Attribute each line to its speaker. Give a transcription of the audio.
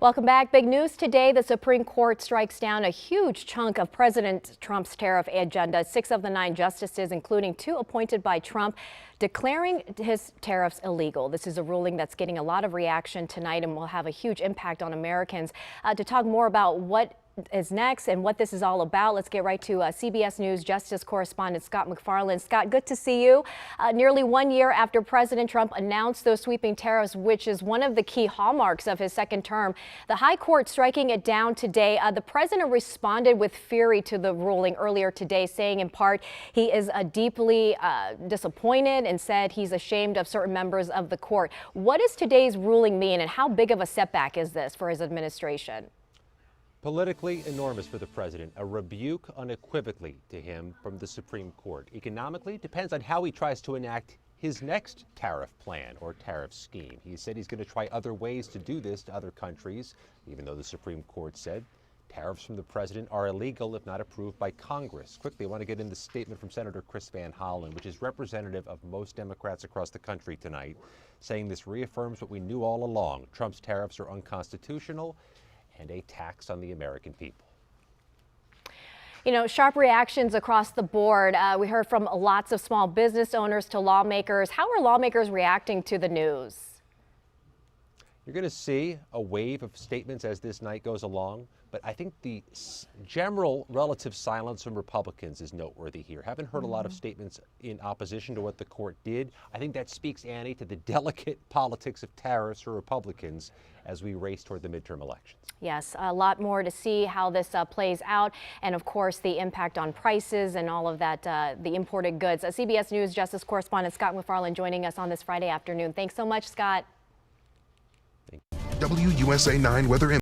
Speaker 1: Welcome back. Big news today. The Supreme Court strikes down a huge chunk of President Trump's tariff agenda. 6 of the 9 justices, including 2 appointed by Trump, declaring his tariffs illegal. This is a ruling that's getting a lot of reaction tonight and will have a huge impact on Americans. To talk more about what is next and what this is all about, let's get right to CBS News Justice correspondent Scott MacFarlane. Scott, good to see you. Nearly 1 year after President Trump announced those sweeping tariffs, which is one of the key hallmarks of his second term, the High Court striking it down today. The president responded with fury to the ruling earlier today, saying in part he is deeply disappointed and said he's ashamed of certain members of the court. What does today's ruling mean, and how big of a setback is this for his administration?
Speaker 2: Politically enormous for the president, a rebuke unequivocally to him from the Supreme Court. Economically, depends on how he tries to enact his next tariff plan or tariff scheme. He said he's going to try other ways to do this to other countries, even though the Supreme Court said tariffs from the president are illegal if not approved by Congress. Quickly, I want to get in the statement from Senator Chris Van Hollen, which is representative of most Democrats across the country tonight, saying this reaffirms what we knew all along. Trump's tariffs are unconstitutional and a tax on the American people.
Speaker 1: You know, sharp reactions across the board. We heard from lots of small business owners to lawmakers. How are lawmakers reacting to the news?
Speaker 2: You're going to see a wave of statements as this night goes along, but I think the general relative silence from Republicans is noteworthy here. Haven't heard a lot of statements in opposition to what the court did. I think that speaks, Annie, to the delicate politics of tariffs for Republicans as we race toward the midterm elections.
Speaker 1: Yes, a lot more to see how this plays out, and of course the impact on prices and all of that, the imported goods. CBS News Justice correspondent Scott MacFarlane joining us on this Friday afternoon. Thanks so much, Scott.
Speaker 3: WUSA 9 Weather